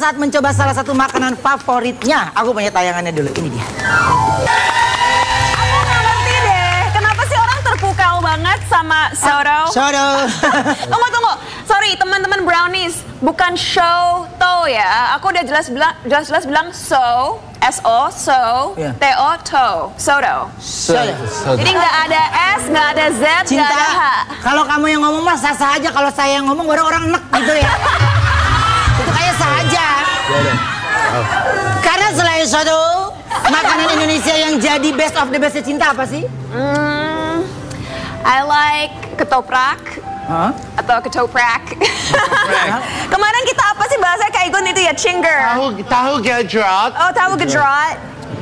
saat mencoba salah satu makanan favoritnya. Aku punya tayangannya dulu, ini dia. Aku nggak ngerti deh, kenapa sih orang terpukau banget sama soto? Soto. Tunggu. Sorry teman-teman brownies, bukan show to ya. Aku udah jelas bilang so, S-O, so, Yeah. T-O, to, soto. Jadi nggak ada S, nggak ada Z, nggak Cinta, ada H. kalau kamu yang ngomong mah sah-sah aja. Kalau saya yang ngomong baru orang nek gitu ya. Itu kayak sah aja. Karena selain soto, makanan Indonesia yang jadi best of the best Cinta apa sih? I like ketoprak. Atau ketoprak. Kemarin kita apa sih bahasa kayak Igun itu ya, chinger. Tahu gejrot. Oh, tahu gejrot.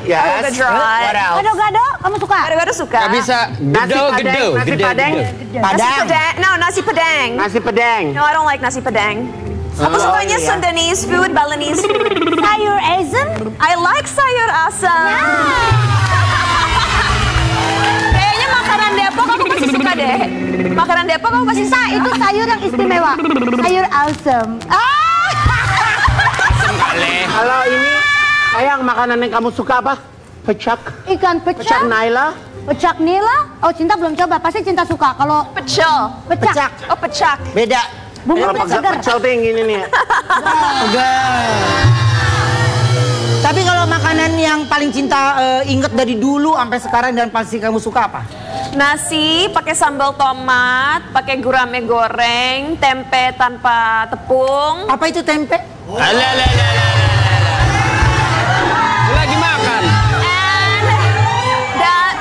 Yes. Tahu gejrot. What else? Gado-gado, kamu suka? Gado-gado suka. Gak bisa. Nasi padang. Nasi padang. Nasi padang. No, nasi padang. Nasi padang. No, I don't like nasi padang. Aku sukanya iya. Sundanese food, Balinese food. Sayur asem? I like sayur asam. Kayaknya makanan Depok aku pasti suka deh. Makanan Depok aku pasti suka. Itu sayur yang istimewa. Sayur asem. Kalau ini, sayang makanan yang kamu suka apa? Pecak. Ikan Pecak pecak. Naila. Pecak nila. Oh, Cinta belum coba. Pasti Cinta suka. Kalau Pecel. pecak. Oh, pecak. Beda. Bumbu Kalau segar. pecel tuh yang ini nih. Tapi kalau makanan yang paling Cinta inget dari dulu sampai sekarang dan pasti kamu suka apa? Nasi pakai sambal tomat, pakai gurame goreng, tempe tanpa tepung. Apa itu tempe? Lagi makan.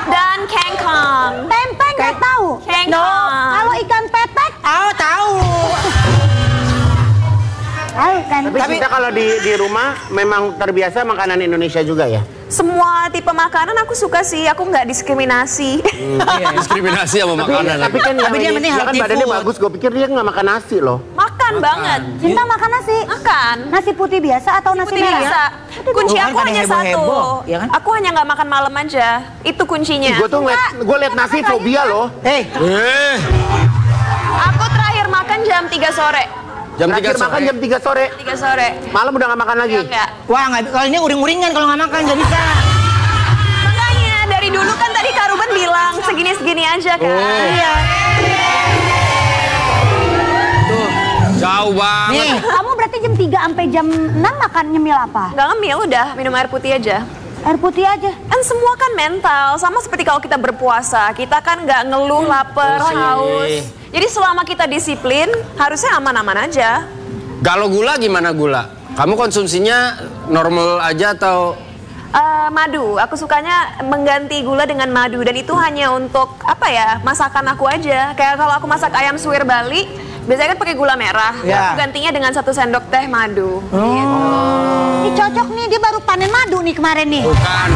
Dan kangkong. Tempe nggak tahu. Kangkong. Kalau ikan pepek, Oh, tahu. tahu kan? Tapi kita kalau di rumah memang terbiasa makanan Indonesia juga ya. Semua tipe makanan aku suka sih, aku nggak diskriminasi. Diskriminasi sama makanan. Tapi kan yang Tapi dia ini, penting dia kan healthy badannya food. bagus. Gue pikir dia nggak makan nasi loh. Makan banget. Cinta makan nasi? Makan. Nasi putih biasa atau nasi Putih merah? biasa. Kunci Bukan aku pada hanya heboh-heboh, satu. ya kan? Aku hanya nggak makan malam aja. Itu kuncinya. Gue tuh liat nasi fobia loh. Hei, Aku terakhir makan jam 3 sore. Jam 3 Terakhir makan sore. jam 3 sore. 3 sore. Malam udah nggak makan lagi. Enggak. wah nggak. Kalau ini uring-uringan kalau nggak makan nggak bisa. Makanya dari dulu kan tadi Kak Ruben bilang segini-segini aja kan. Iya. Tuh, jauh banget. Nih, Kamu berarti jam 3 sampai jam 6 makan nyemil apa? Nggak ngemil udah, minum air putih aja. Air putih aja. Kan semua kan mental, sama seperti kalau kita berpuasa, kita kan nggak ngeluh, lapar, haus. Jadi selama kita disiplin, harusnya aman-aman aja. Kalau gula gimana gula? Kamu konsumsinya normal aja atau Madu, aku sukanya mengganti gula dengan madu dan itu hanya untuk apa ya, masakan aku aja. Kayak kalau aku masak ayam suwir Bali, biasanya kan pakai gula merah. Ya. Aku gantinya dengan 1 sendok teh madu. Ini cocok nih, dia baru panen madu nih kemarin nih. bukan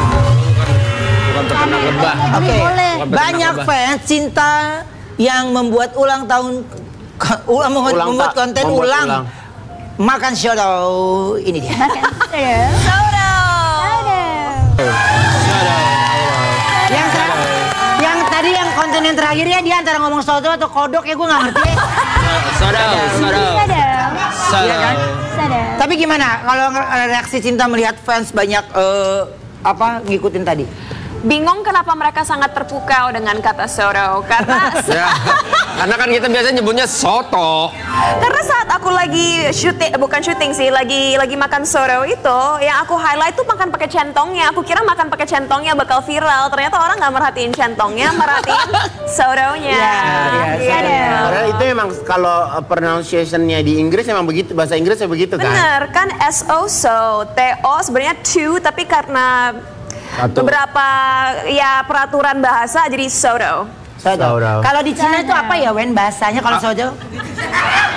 peternak lebah? oke. Boleh. Bukan Banyak peternak fans Cinta yang membuat ulang tahun, membuat konten membuat ulang. Makan soto, ini dia. Soto. Yang tadi yang konten yang terakhir ya, dia antara ngomong soto atau kodok ya, gue nggak ngerti. Sodo. Iya kan? Tapi gimana kalau reaksi Cinta melihat fans banyak ngikutin tadi? Bingung kenapa mereka sangat terpukau dengan kata soto. Karena Ya, karena kan kita biasanya nyebutnya soto. Karena saat aku lagi bukan syuting sih, lagi makan soto itu, yang aku highlight tuh makan pakai centongnya. Aku kira makan pakai centongnya bakal viral. Ternyata orang nggak merhatiin centongnya, merhatiin sotonya. Karena itu emang kalau pronunciation-nya di Inggris emang begitu, bahasa Inggrisnya begitu kan. Bener kan, SO so, TO sebenarnya two, tapi karena beberapa ya peraturan bahasa jadi soto. Soto. Kalau di Cina itu apa ya, Wen, bahasanya kalau soto?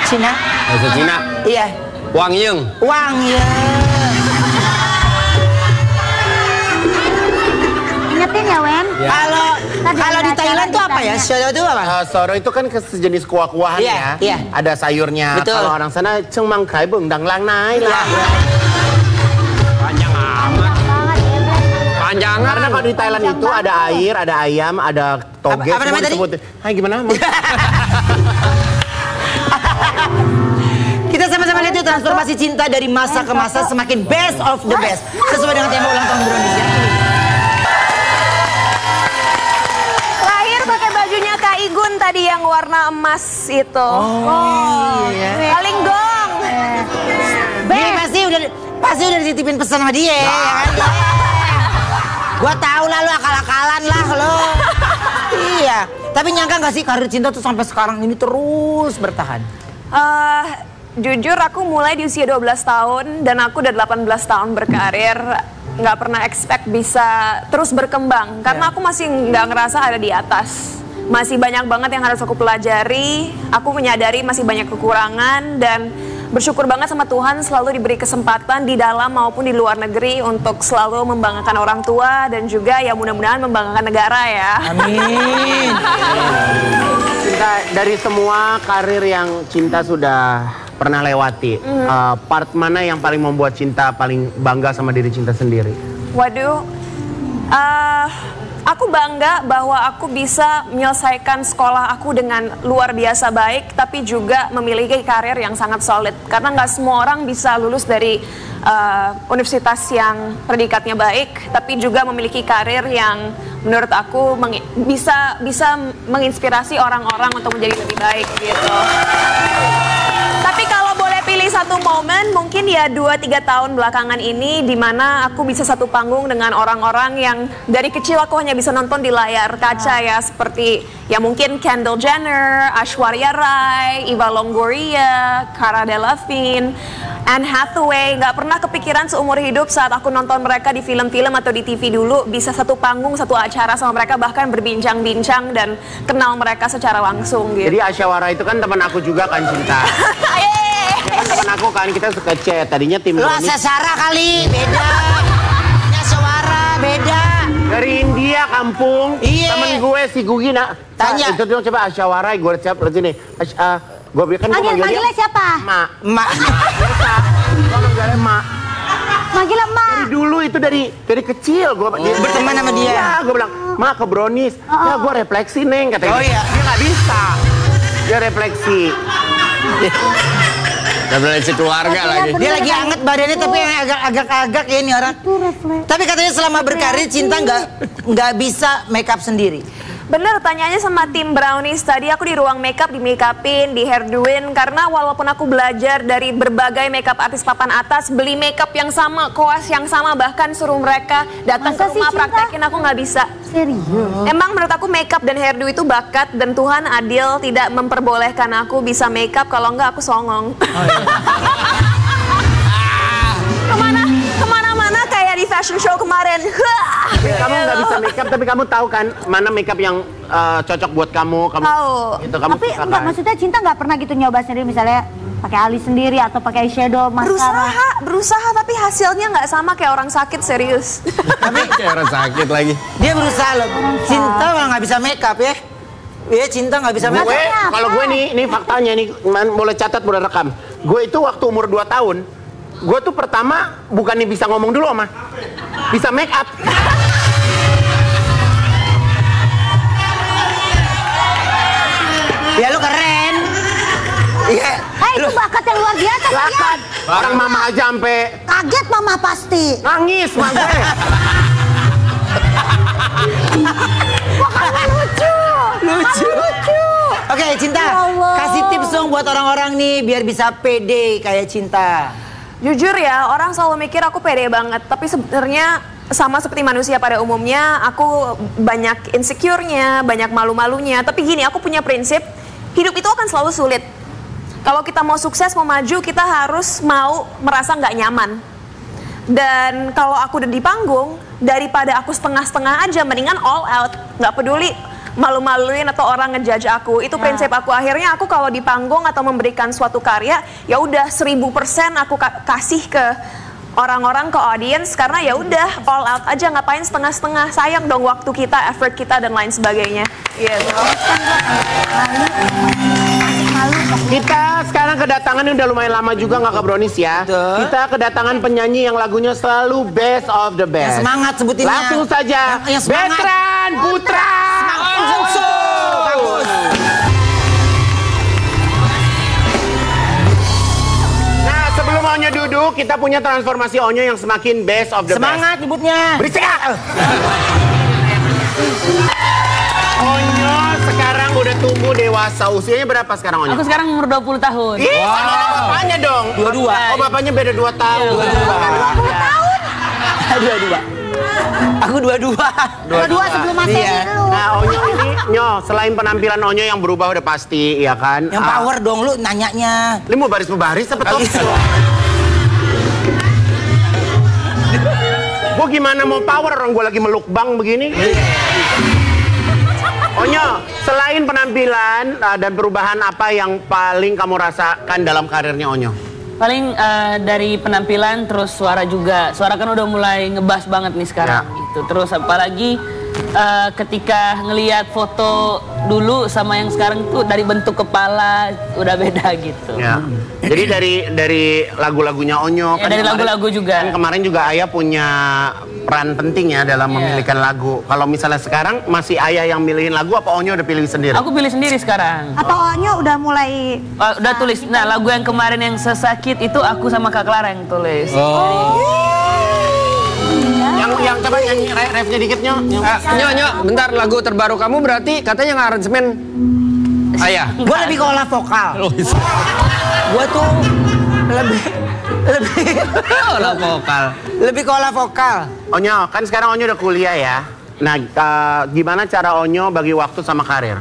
Cina? Bahasa Cina. Iya. Wang Yung. Wang ya. Ingetin ya, Wen. Kalau di Thailand tuh apa ya? Soto itu apa? Soro itu kan sejenis kuah-kuahan Iya, ya. iya. Ada sayurnya. Betul. Kalau orang sana cengmang kai beng dang lang nai lah. Panjang amat. Panjangan. Karena kalau di Thailand itu ada air, ada ayam, ada toge. Apa namanya tadi? Hai gimana? Kita sama-sama lihat itu transformasi cinta dari masa ke masa semakin best of the best. Sesuai dengan tema ulang tahun Brownies ya. Terakhir pakai bajunya Kak Igun tadi yang warna emas itu. Iya. Paling gong. Dia pasti udah dititipin pesan sama dia ya kan. Gua tahu lah lu akal-akalan lah lo. Iya. Tapi nyangka gak sih karir cinta tuh sampai sekarang ini terus bertahan? Jujur aku mulai di usia 12 tahun dan aku udah 18 tahun berkarir. Nggak pernah expect bisa terus berkembang karena aku masih nggak ngerasa ada di atas. Masih banyak banget yang harus aku pelajari. Aku menyadari masih banyak kekurangan dan bersyukur banget sama Tuhan selalu diberi kesempatan di dalam maupun di luar negeri untuk selalu membanggakan orang tua dan juga ya mudah-mudahan membanggakan negara ya. Amin. Cinta, dari semua karir yang Cinta sudah pernah lewati, part mana yang paling membuat Cinta paling bangga sama diri Cinta sendiri? Waduh, aku bangga bahwa aku bisa menyelesaikan sekolah aku dengan luar biasa baik, tapi juga memiliki karir yang sangat solid. Karena nggak semua orang bisa lulus dari universitas yang predikatnya baik, tapi juga memiliki karir yang menurut aku bisa menginspirasi orang-orang untuk menjadi lebih baik gitu. Tapi kalau boleh pilih satu momen, mungkin ya 2-3 tahun belakangan ini di mana aku bisa satu panggung dengan orang-orang yang dari kecil aku hanya bisa nonton di layar kaca ya, seperti ya mungkin Kendall Jenner, Aishwarya Rai, Eva Longoria, Cara Delevingne, Anne Hathaway. Nggak pernah kepikiran seumur hidup saat aku nonton mereka di film-film atau di TV dulu bisa satu panggung, satu acara sama mereka, bahkan berbincang-bincang dan kenal mereka secara langsung gitu. Jadi Aishwarya itu kan teman aku juga kan, Cinta. Dia kan teman aku kan, kita suka chat. Tadinya tim Lu Brownies. Asyara kali, beda. Punya suara, beda. Dari India kampung. Iya. Temen gue si Gugi nak. Tanya. Itu dong coba Aishwarya, gue chat sini. Gue bilang kan gue Manggilnya siapa? Mak. Mak. Biasa. Gue manggilnya Mak. Manggilnya Mak. Dari dulu itu dari kecil gue berteman sama dia. Iya, gue bilang, "Mak ke Brownies." Ya gue refleksi Neng katanya. Oh, iya. Dia nggak bisa. Dia refleksi. Refleksi keluarga lagi. Dia lagi anget badannya tapi yang agak-agak ya ini orang. Tapi katanya selama berkarir Cinta nggak bisa make up sendiri. Bener, tanyanya sama tim Brownies tadi, aku di ruang makeup, di makeupin, di hairdoin, karena walaupun aku belajar dari berbagai makeup artis papan atas, beli makeup yang sama, koas yang sama, bahkan suruh mereka datang ke rumah praktekin, aku nggak bisa. Serius? Emang menurut aku makeup dan hairdo itu bakat dan Tuhan adil tidak memperbolehkan aku bisa makeup, kalau nggak aku songong. Kemana-mana kayak di fashion show kemarin. Kamu nggak bisa makeup, tapi kamu tahu kan mana makeup yang cocok buat kamu. Tahu. Itu kamu Tapi suka, enggak, kan? maksudnya Cinta nggak pernah gitu nyoba sendiri, misalnya pakai alis sendiri atau pakai eyeshadow, maskara. Berusaha tapi hasilnya nggak sama kayak orang sakit, serius. Tapi kayak orang sakit lagi. Dia berusaha loh. Cinta malah nggak bisa make up ya. Iya, Cinta nggak bisa make up. Kalau gue nih faktanya nih, boleh catat, boleh rekam. Gue itu waktu umur 2 tahun, gue tuh pertama bukannya bisa ngomong dulu sama, bisa make up. Ya lu keren. Iya. Itu bakat yang luar biasa. Bakat. Orang mama aja sampai Kaget mama pasti. nangis sama gue. Lucu. Oke, Cinta. Kasih tips dong buat orang-orang nih biar bisa pede kayak Cinta. Jujur ya, orang selalu mikir aku pede banget, tapi sebenarnya sama seperti manusia pada umumnya, aku banyak insecure-nya, banyak malu-malunya. Tapi gini, aku punya prinsip, hidup itu akan selalu sulit. Kalau kita mau sukses, mau maju, kita harus mau merasa nggak nyaman. Dan kalau aku udah di panggung, daripada aku setengah-setengah aja, mendingan all out. Nggak peduli malu-maluin atau orang ngejudge aku. Itu prinsip aku. Akhirnya aku kalau di panggung atau memberikan suatu karya, ya udah 1000% aku kasih ke orang-orang, ke audience, karena ya udah all out aja, ngapain setengah-setengah, sayang dong waktu kita, effort kita dan lain sebagainya. Gitu. Kita sekarang kedatangan ini udah lumayan lama juga nggak ke Brownies ya. Betul. Kita kedatangan penyanyi yang lagunya selalu best of the best. Yang semangat sebutinnya. Langsung saja, Yang semangat. Betran Putra. Bagus. Nah, kita punya transformasi Onyo yang semakin best of the Semangat nyebutnya. Berisik ah! Onyo sekarang udah tumbuh dewasa. Usianya berapa sekarang Onyo? Aku sekarang umur 20 tahun. Ih, sama bapaknya dong. 22. Oh, bapaknya beda 2 tahun. 22. Aku 22. 22 sebelum Masehi Iya. lu. Nah, Onyo ini, selain penampilan Onyo yang berubah udah pasti, ya kan? Yang power dong lu nanyanya. Lu mau baris-baris apa talk show? Gue gimana mau power orang gue lagi melukbang begini? Onyo, selain penampilan dan perubahan apa yang paling kamu rasakan dalam karirnya Onyo? Paling dari penampilan terus suara juga. Suara kan udah mulai ngebas banget nih sekarang. Ya. Itu terus apalagi ketika ngelihat foto dulu sama yang sekarang tuh dari bentuk kepala udah beda gitu. Ya. Jadi dari lagu-lagunya Onyo Ya, dari lagu-lagu juga. Kan kemarin juga Ayah punya peran penting ya dalam memilihkan lagu. Kalau misalnya sekarang masih Ayah yang milihin lagu apa Onyo udah pilih sendiri? Aku pilih sendiri sekarang. Atau Onyo udah mulai Udah tulis. Nah, lagu yang kemarin yang sesakit itu aku sama Kak Clara yang tulis. Yang coba nyanyi refnya dikit Nyo. Nyo, bentar, lagu terbaru kamu berarti katanya ngaransemen Ayah. Gue lebih ke olah vokal. Gue tuh lebih Olah vokal. lebih ke olah vokal. Onyo, kan sekarang Onyo udah kuliah ya. Nah, gimana cara Onyo bagi waktu sama karir?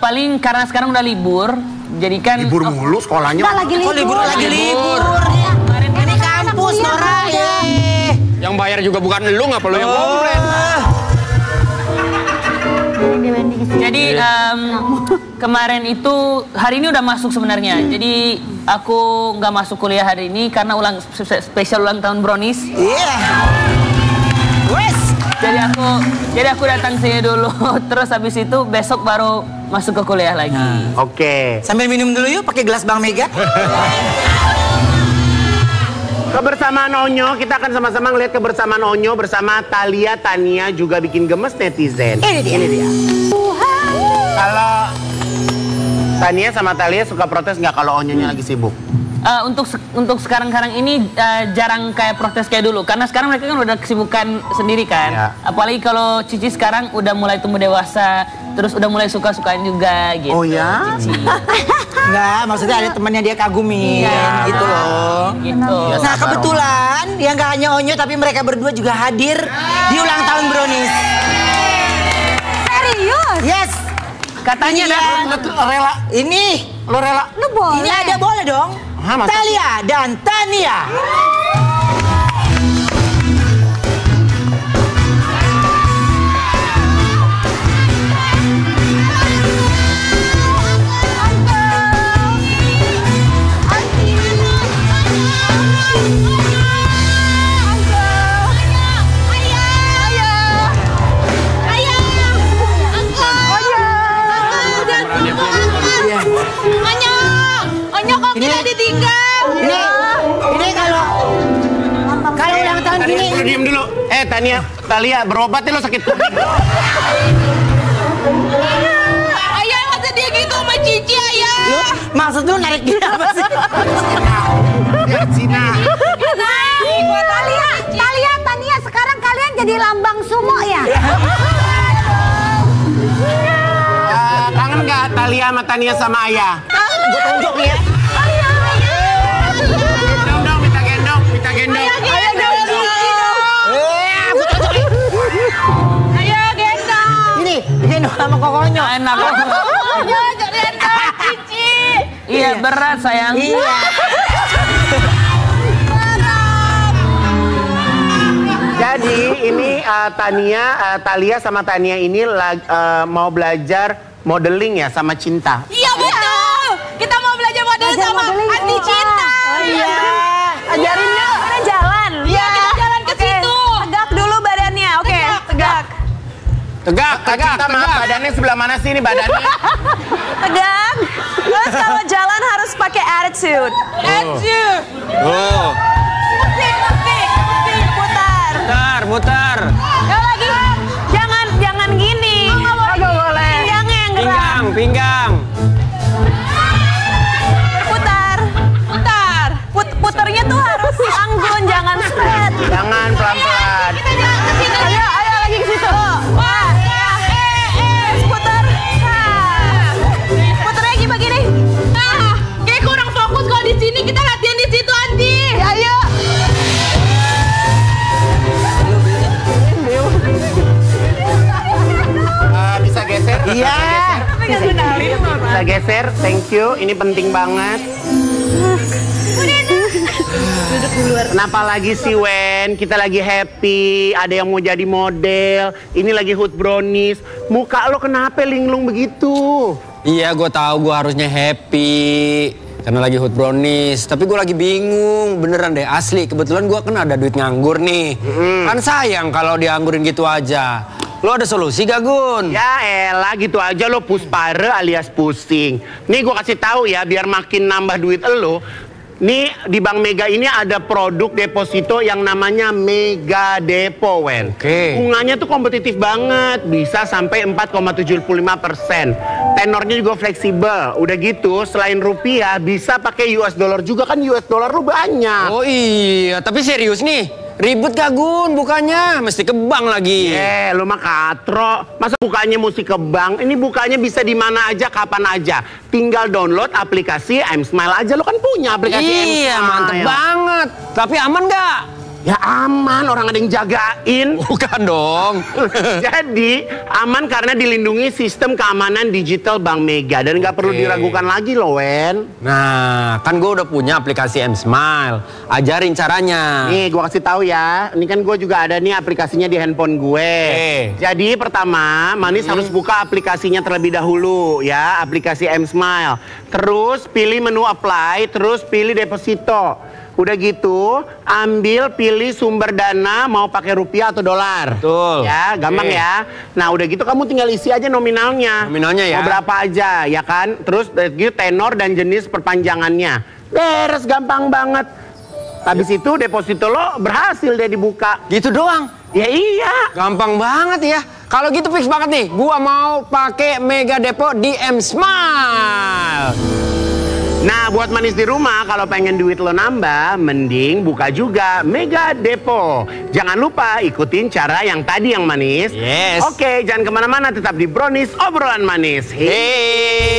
Paling karena sekarang udah libur, jadi kan Libur mulu sekolahnya. Enggak lagi libur. Kok libur lagi libur? Ini kampus Nora ya. Yang bayar juga bukan lu, ngapa lu yang komplain? Jadi kemarin itu hari ini udah masuk sebenarnya. Jadi aku nggak masuk kuliah hari ini karena spesial ulang tahun Brownies. Iya. Wes. Jadi aku datang sini dulu. Terus habis itu besok baru masuk ke kuliah lagi. Oke. Sambil minum dulu yuk pakai gelas Bang Mega. Kebersamaan Onyo, kita akan sama-sama ngeliat kebersamaan Onyo bersama Thalia, Tania juga bikin gemes netizen. Ini dia. Kalau Tania sama Thalia suka protes nggak kalau Onyonya lagi sibuk? Untuk sekarang ini jarang kayak protes kayak dulu karena sekarang mereka kan udah kesibukan sendiri kan. Ya. Apalagi kalau Cici sekarang udah mulai tumbuh dewasa, terus udah mulai suka-sukaan juga gitu. Oh ya? Cici. Enggak, maksudnya ada temannya dia kagumi gitu loh. Gitu. Nah kebetulan ya nggak hanya Onyo tapi mereka berdua juga hadir di ulang tahun Brownies. Serius? Yes. Katanya Iya. Rela? Ini Lo rela? Lu boleh. Ini ada boleh dong. Hah, masa Thalia dan Tania. Ini kalau ulang tahun Tania, gini. diem dulu. Tania, Thalia berobat ya lo sakit kuping. Ayah nggak sedih gitu sama Cici, Ayah. Lu, maksud lu narik dia apa sih? Ya, Cina. Thalia, Tania, sekarang kalian jadi lambang sumo ya? Kangen nggak Thalia sama Tania sama Ayah? Gue tunjuk nih ya. Gendong dong, minta gendong. Ayo gendong. Ini sama kokonyo. enak banget. Ayo gendong Cici. Iya berat sayang. Iya. Jadi ini Thalia sama Tania ini mau belajar modeling ya sama Cinta. Iya betul. Kita mau belajar model Belajar sama modeling. Anti Cinta. Oh iya. Ajarin yuk. Kita jalan. Iya, kita jalan ke situ. Tegak dulu badannya. Oke, tegak. Tegak. Cinta maaf badannya sebelah mana sih ini badannya? Tegak. Terus kalau jalan harus pakai attitude. Attitude. Oh, Musik. Putar. mutar. Yang lagi. Jangan gini. Nggak boleh. Pinggangnya yang gerak. Pinggang. Berputar. Putarnya tuh nggak kenalin loh, Kita geser, thank you. Ini penting banget. Kenapa lagi sih Wen? Kita lagi happy, ada yang mau jadi model. Ini lagi Hood Brownies. Muka lo kenapa linglung begitu? Iya, gue tahu gue harusnya happy karena lagi Hood Brownies. Tapi gue lagi bingung, beneran deh asli. Kebetulan gue kan ada duit nganggur nih. Kan sayang kalau dianggurin gitu aja. Lo ada solusi gak, Gun? Ya elah gitu aja lo puspare alias pusing. Nih gue kasih tahu ya biar makin nambah duit lo. Nih di Bank Mega ini ada produk deposito yang namanya Mega Depo, Wen. Oke. Bunganya tuh kompetitif banget, bisa sampai 4,75%. Tenornya juga fleksibel. Udah gitu, selain rupiah bisa pakai US dollar juga, kan US dollar lu banyak. Oh iya, tapi serius nih. Ribet gak, Gun? Bukannya mesti ke bank lagi. Lu mah katro. Masa bukanya mesti ke bank? Ini bukanya bisa di mana aja, kapan aja. Tinggal download aplikasi M-Smile aja. Lo kan punya aplikasi M-Smile. Iya, mantep banget. Tapi aman gak? Ya aman, orang ada yang jagain. Bukan dong. Jadi aman karena dilindungi sistem keamanan digital Bank Mega. Dan nggak perlu diragukan lagi loh, Wen. Nah, kan gue udah punya aplikasi M-Smile. Ajarin caranya. Nih, gue kasih tahu ya. Ini kan gue juga ada nih aplikasinya di handphone gue. Jadi pertama, Manis harus buka aplikasinya terlebih dahulu ya. Aplikasi M-Smile. Terus pilih menu apply, terus pilih deposito. Udah gitu, pilih sumber dana mau pakai rupiah atau dolar. Betul. Ya, gampang ya. Nah, udah gitu kamu tinggal isi aja nominalnya. Nominalnya ya. Mau berapa aja, ya kan? Terus gitu tenor dan jenis perpanjangannya. Beres, gampang banget. Habis itu deposito lo berhasil deh dibuka. Gitu doang. Ya iya. Gampang banget ya. Kalau gitu fix banget nih. Gua mau pakai Mega Depo di M-Smile. Nah, buat Manis di rumah, kalau pengen duit lo nambah, mending buka juga Mega Depo. Jangan lupa ikutin cara yang tadi yang manis. Yes. Oke, jangan kemana-mana, tetap di Brownies Obrolan Manis. Hey.